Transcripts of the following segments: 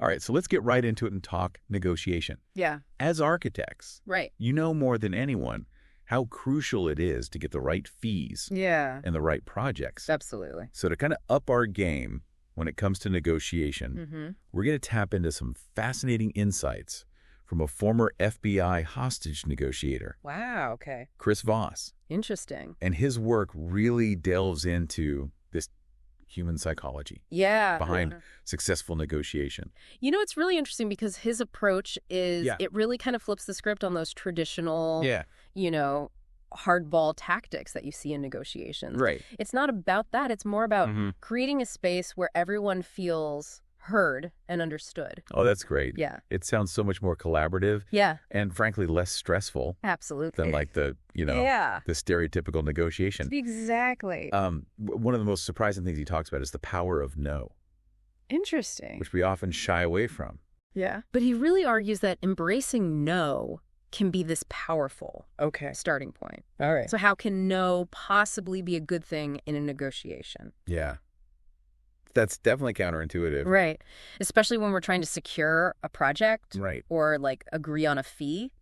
All right, so let's get right into it and talk negotiation. Yeah. As architects, Right. you know more than anyone how crucial it is to get the right fees Yeah. and the right projects. Absolutely. So to kind of up our game when it comes to negotiation, we're going to tap into some fascinating insights from a former FBI hostage negotiator, Wow. Okay. Chris Voss. Interesting. And his work really delves into this human psychology Yeah. behind successful negotiation. You know, it's really interesting because his approach is, it really kind of flips the script on those traditional, you know, hardball tactics that you see in negotiations. Right. It's not about that. It's more about creating a space where everyone feels heard and understood. Oh, that's great. Yeah. It sounds so much more collaborative. Yeah. And frankly, less stressful. Absolutely. Than like the, you know, the stereotypical negotiation. Exactly. One of the most surprising things he talks about is the power of no. Interesting. Which we often shy away from. Yeah. But he really argues that embracing no can be this powerful starting point. All right. So how can no possibly be a good thing in a negotiation? Yeah. That's definitely counterintuitive. Right. Especially when we're trying to secure a project. Right. Or like agree on a fee.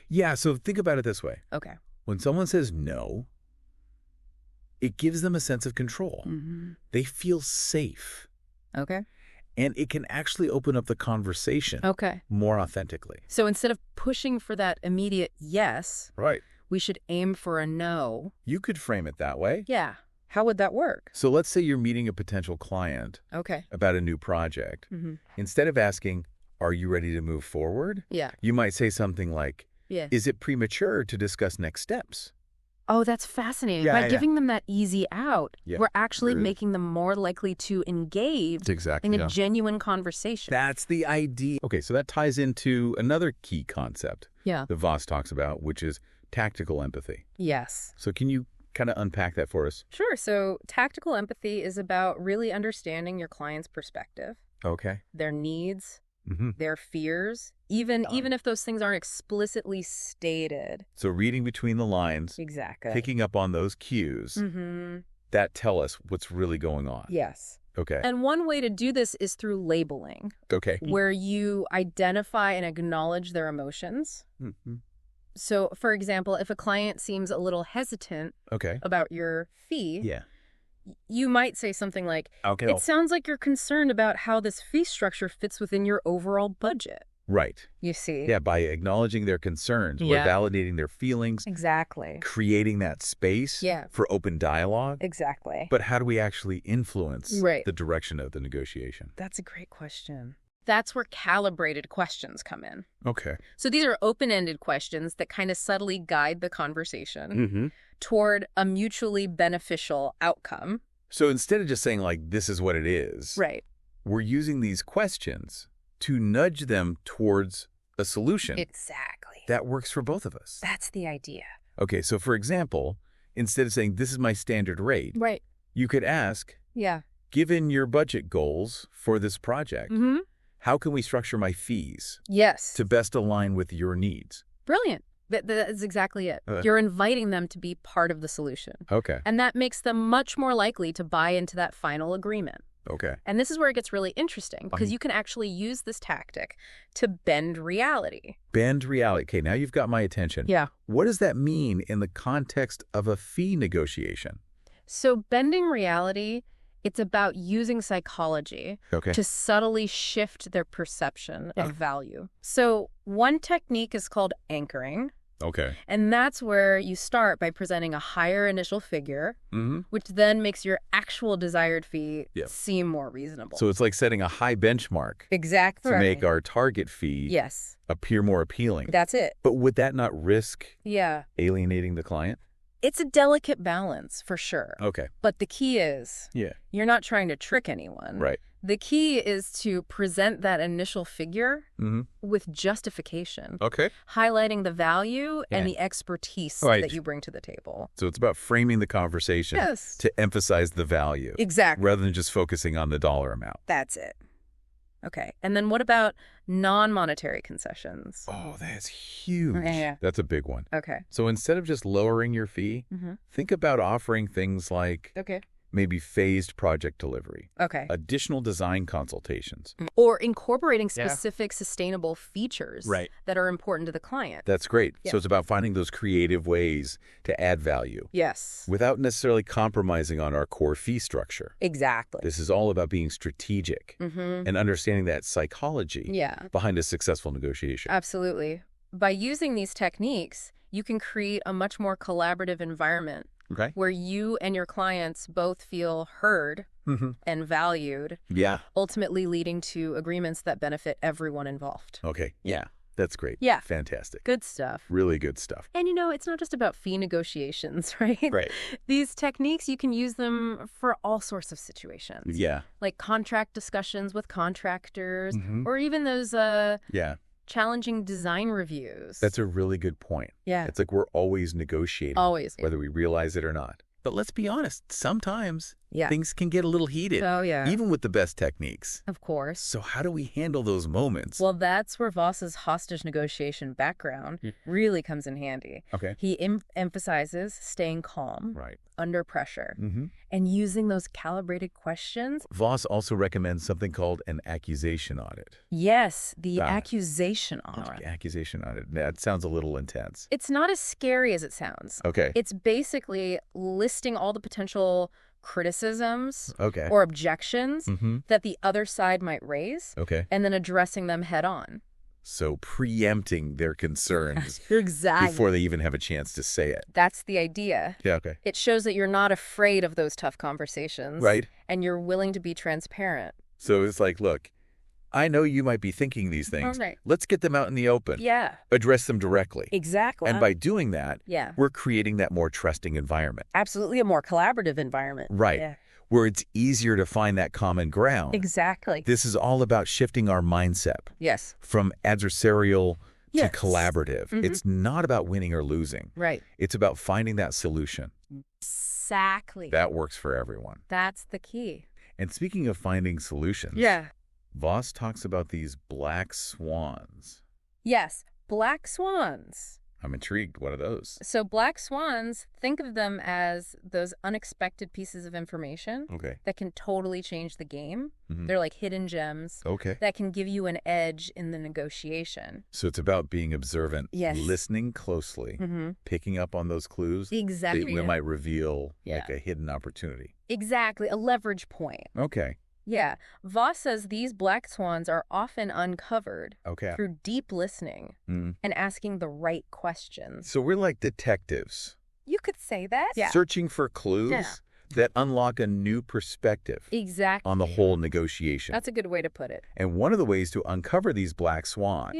Yeah. So think about it this way. Okay. When someone says no, it gives them a sense of control. They feel safe. Okay. And it can actually open up the conversation more authentically. So instead of pushing for that immediate yes, we should aim for a no. You could frame it that way. Yeah. How would that work? So let's say you're meeting a potential client about a new project. Instead of asking, are you ready to move forward? Yeah. You might say something like, is it premature to discuss next steps? Oh, that's fascinating. By giving them that easy out, we're actually making them more likely to engage in a genuine conversation. That's the idea. Okay, so that ties into another key concept that Voss talks about, which is tactical empathy. Yes. So can you kind of unpack that for us? Sure. So tactical empathy is about really understanding your client's perspective, their needs, their fears, even if those things aren't explicitly stated. So reading between the lines, picking up on those cues that tell us what's really going on. Yes. Okay. And one way to do this is through labeling. Where you identify and acknowledge their emotions. So, for example, if a client seems a little hesitant about your fee, you might say something like, it sounds like you're concerned about how this fee structure fits within your overall budget. Right. You see? Yeah, by acknowledging their concerns, we're validating their feelings. Exactly. Creating that space for open dialogue. Exactly. But how do we actually influence the direction of the negotiation? That's a great question. That's where calibrated questions come in. Okay. So these are open-ended questions that kind of subtly guide the conversation toward a mutually beneficial outcome. So instead of just saying, like, this is what it is, we're using these questions to nudge them towards a solution. Exactly. That works for both of us. That's the idea. Okay, so for example, instead of saying, this is my standard rate, you could ask, given your budget goals for this project, how can we structure my fees to best align with your needs? Brilliant. That's exactly it. You're inviting them to be part of the solution. And that makes them much more likely to buy into that final agreement. And this is where it gets really interesting, because you can actually use this tactic to bend reality. Bend reality. Okay, now you've got my attention. What does that mean in the context of a fee negotiation? So bending reality, it's about using psychology to subtly shift their perception of value. So one technique is called anchoring. And that's where you start by presenting a higher initial figure, which then makes your actual desired fee seem more reasonable. So it's like setting a high benchmark. Exactly. To make our target fee appear more appealing. That's it. But would that not risk alienating the client? It's a delicate balance, for sure. But the key is you're not trying to trick anyone. The key is to present that initial figure with justification, highlighting the value and the expertise that you bring to the table. So it's about framing the conversation to emphasize the value. Exactly. Rather than just focusing on the dollar amount. That's it. Okay. And then what about non-monetary concessions? Oh, that's huge. Yeah. That's a big one. Okay. So instead of just lowering your fee, think about offering things like, Maybe phased project delivery. Okay. Additional design consultations. Or incorporating specific sustainable features that are important to the client. That's great. So it's about finding those creative ways to add value. Yes. Without necessarily compromising on our core fee structure. Exactly. This is all about being strategic and understanding that psychology behind a successful negotiation. Absolutely. By using these techniques, you can create a much more collaborative environment where you and your clients both feel heard and valued, ultimately leading to agreements that benefit everyone involved. Okay. Yeah. That's great. Yeah. Fantastic. Good stuff. Really good stuff. And it's not just about fee negotiations, right? Right. These techniques, you can use them for all sorts of situations. Yeah. Like contract discussions with contractors or even those challenging design reviews. That's a really good point. Yeah. It's like we're always negotiating. Always. Whether we realize it or not. But let's be honest, sometimes things can get a little heated. Oh, yeah. Even with the best techniques. Of course. So how do we handle those moments? Well, that's where Voss's hostage negotiation background really comes in handy. Okay. He emphasizes staying calm under pressure and using those calibrated questions. Voss also recommends something called an accusation audit. Yes, the accusation audit. Accusation audit. That sounds a little intense. It's not as scary as it sounds. Okay. It's basically listing all the potential criticisms or objections that the other side might raise and then addressing them head on. So preempting their concerns exactly before they even have a chance to say it. That's the idea. Yeah, okay. It shows that you're not afraid of those tough conversations. Right. And you're willing to be transparent. So it's like, look, I know you might be thinking these things. Right. Let's get them out in the open. Yeah. Address them directly. Exactly. And by doing that, we're creating that more trusting environment. Absolutely, a more collaborative environment. Right. Yeah. Where it's easier to find that common ground. Exactly. This is all about shifting our mindset. Yes. From adversarial to collaborative. It's not about winning or losing. Right. It's about finding that solution. Exactly. That works for everyone. That's the key. And speaking of finding solutions, Voss talks about these black swans. Yes, black swans. I'm intrigued. What are those? So black swans, think of them as those unexpected pieces of information that can totally change the game. They're like hidden gems that can give you an edge in the negotiation. So it's about being observant, listening closely, picking up on those clues. Exactly. That might reveal like a hidden opportunity. Exactly. A leverage point. Okay. Yeah. Voss says these black swans are often uncovered through deep listening and asking the right questions. So we're like detectives. You could say that. Yeah. Searching for clues that unlock a new perspective on the whole negotiation. That's a good way to put it. And one of the ways to uncover these black swans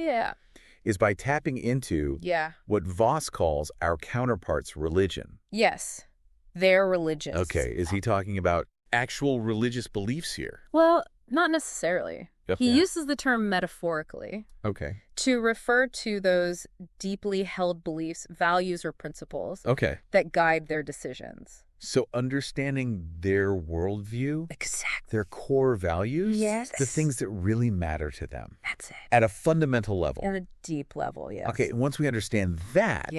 is by tapping into what Voss calls our counterpart's religion. Yes. Their religion. Okay. Is he talking about actual religious beliefs here? Well, not necessarily. He uses the term metaphorically to refer to those deeply held beliefs, values, or principles that guide their decisions. So understanding their worldview, their core values, the things that really matter to them. That's it. At a fundamental level. At a deep level, yes. Okay, once we understand that,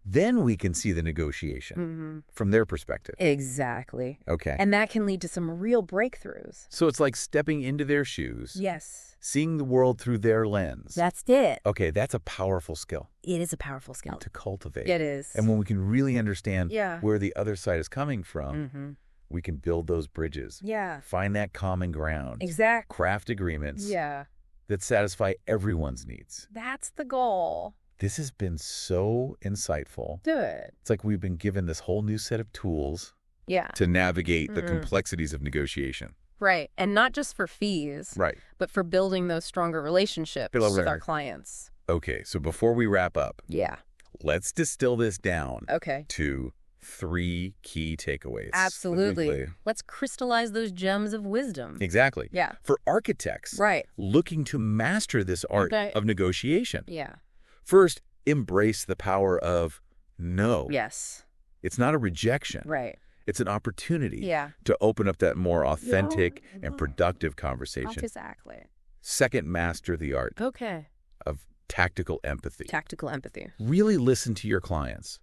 then we can see the negotiation from their perspective. Exactly. Okay. And that can lead to some real breakthroughs. So it's like stepping into their shoes. Yes. Seeing the world through their lens. That's it. Okay, that's a powerful skill. It is a powerful skill. To cultivate. It is. And when we can really understand where the other side is coming from, we can build those bridges. Yeah. Find that common ground. Exactly. Craft agreements. That satisfy everyone's needs. That's the goal. This has been so insightful. Good. It's like we've been given this whole new set of tools to navigate the complexities of negotiation. Right. And not just for fees, but for building those stronger relationships with our clients. Okay. So before we wrap up, let's distill this down to 3 key takeaways. Absolutely. Let's crystallize those gems of wisdom. Exactly. Yeah. For architects looking to master this art of negotiation. Yeah. First, embrace the power of no. Yes. It's not a rejection. Right. It's an opportunity to open up that more authentic and productive conversation. Exactly. Second, master the art of tactical empathy. Tactical empathy. Really listen to your clients,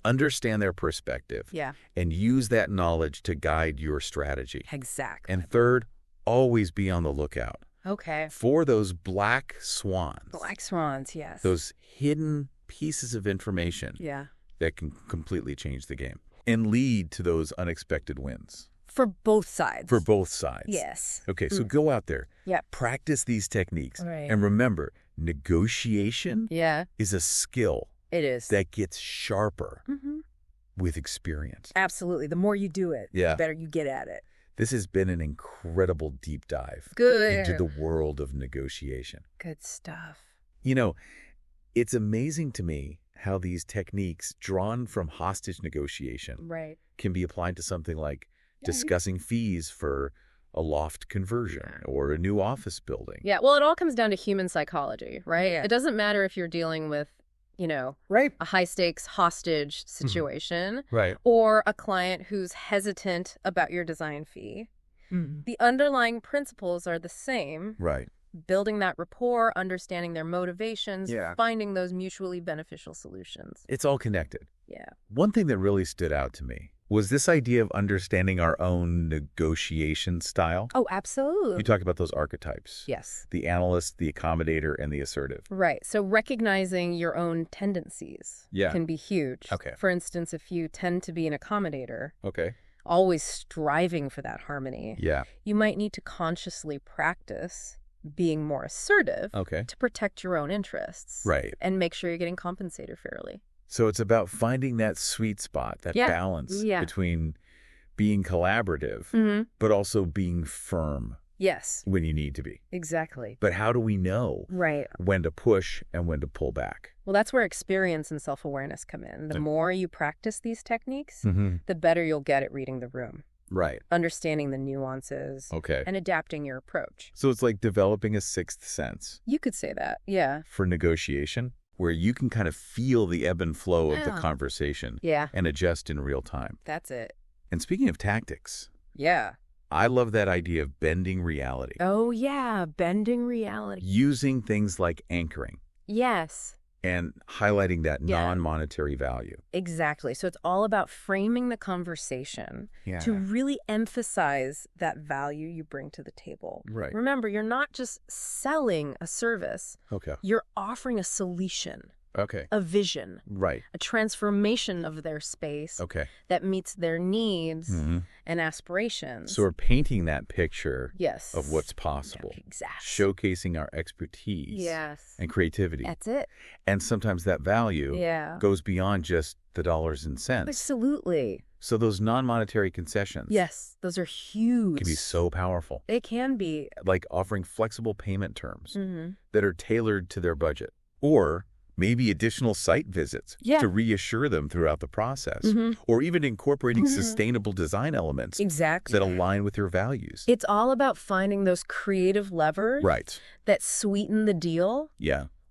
understand their perspective, and use that knowledge to guide your strategy. Exactly. And third, always be on the lookout. Okay. For those black swans. Black swans, yes. Those hidden pieces of information that can completely change the game and lead to those unexpected wins. For both sides. For both sides. Yes. Okay, so go out there. Practice these techniques. Right. And remember, negotiation is a skill. It is. That gets sharper with experience. Absolutely. The more you do it, the better you get at it. This has been an incredible deep dive into the world of negotiation. Good stuff. You know, it's amazing to me how these techniques drawn from hostage negotiation can be applied to something like discussing fees for a loft conversion or a new office building. Yeah, well, it all comes down to human psychology, right? It doesn't matter if you're dealing with, you know, a high-stakes hostage situation or a client who's hesitant about your design fee. The underlying principles are the same. Right. Building that rapport, understanding their motivations, finding those mutually beneficial solutions. It's all connected. Yeah. One thing that really stood out to me was this idea of understanding our own negotiation style. Oh, absolutely. You talked about those archetypes. Yes. The analyst, the accommodator, and the assertive. Right. So recognizing your own tendencies can be huge. Okay. For instance, if you tend to be an accommodator, always striving for that harmony, yeah, you might need to consciously practice being more assertive to protect your own interests. Right. And make sure you're getting compensated fairly. So it's about finding that sweet spot, that balance between being collaborative, but also being firm. Yes. When you need to be. Exactly. But how do we know when to push and when to pull back? Well, that's where experience and self-awareness come in. The more you practice these techniques, the better you'll get at reading the room. Right. Understanding the nuances. And adapting your approach. So it's like developing a sixth sense. You could say that, yeah. For negotiation, where you can kind of feel the ebb and flow of the conversation and adjust in real time. That's it. And speaking of tactics. Yeah. I love that idea of bending reality. Oh, yeah. Bending reality. Using things like anchoring. Yes. And highlighting that non-monetary value. Exactly. So it's all about framing the conversation to really emphasize that value you bring to the table. Right. Remember, you're not just selling a service. You're offering a solution. A vision. Right. A transformation of their space that meets their needs and aspirations. So we're painting that picture of what's possible. Exactly. Showcasing our expertise and creativity. That's it. And sometimes that value goes beyond just the dollars and cents. Absolutely. So those non-monetary concessions. Yes, those are huge. Can be so powerful. They can be. Like offering flexible payment terms that are tailored to their budget. Or maybe additional site visits to reassure them throughout the process. Or even incorporating sustainable design elements that align with your values. It's all about finding those creative levers that sweeten the deal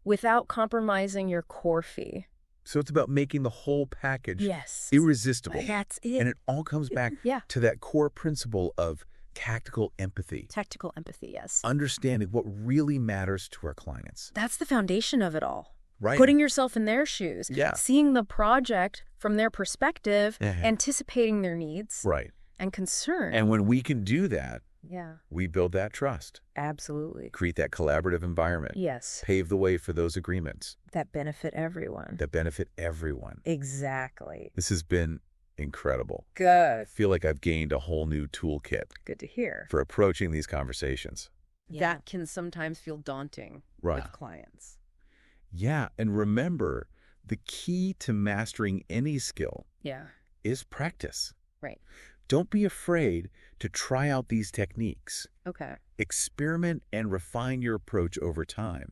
without compromising your core fee. So it's about making the whole package irresistible. That's it. And it all comes back to that core principle of tactical empathy. Tactical empathy, yes. Understanding what really matters to our clients. That's the foundation of it all. Right. Putting yourself in their shoes. Seeing the project from their perspective, anticipating their needs and concern. And when we can do that, we build that trust. Absolutely. Create that collaborative environment. Yes. Pave the way for those agreements. That benefit everyone. Exactly. This has been incredible. Good. I feel like I've gained a whole new toolkit. Good to hear. For approaching these conversations. That can sometimes feel daunting with clients. Yeah, and remember, the key to mastering any skill is practice. Right. Don't be afraid to try out these techniques. Experiment and refine your approach over time.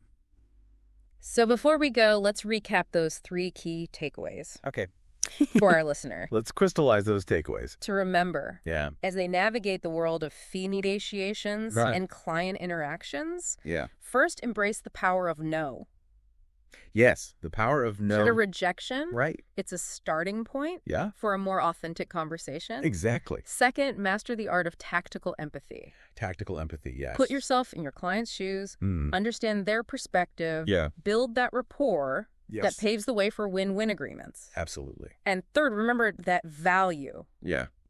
So before we go, let's recap those 3 key takeaways. For our listener. Let's crystallize those takeaways. To remember, as they navigate the world of fee negotiations and client interactions, first embrace the power of no. Yes, the power of no. Instead of rejection, right. It's a starting point for a more authentic conversation. Exactly. Second, master the art of tactical empathy. Tactical empathy, yes. Put yourself in your client's shoes, understand their perspective, build that rapport that paves the way for win-win agreements. Absolutely. And third, remember that value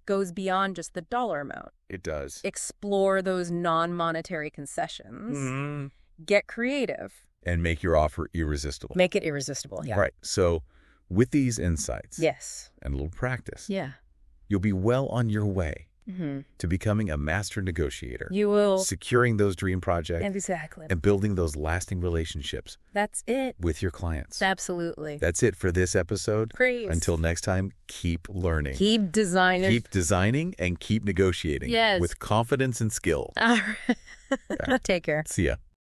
goes beyond just the dollar amount. It does. Explore those non-monetary concessions. Get creative. And make your offer irresistible. Make it irresistible, Right. So with these insights and a little practice, you'll be well on your way to becoming a master negotiator. You will. Securing those dream projects. Exactly. And building those lasting relationships. That's it. With your clients. Absolutely. That's it for this episode. Great. Until next time, keep learning. Keep designing. Keep designing and keep negotiating. Yes. With confidence and skill. All right. Take care. See ya.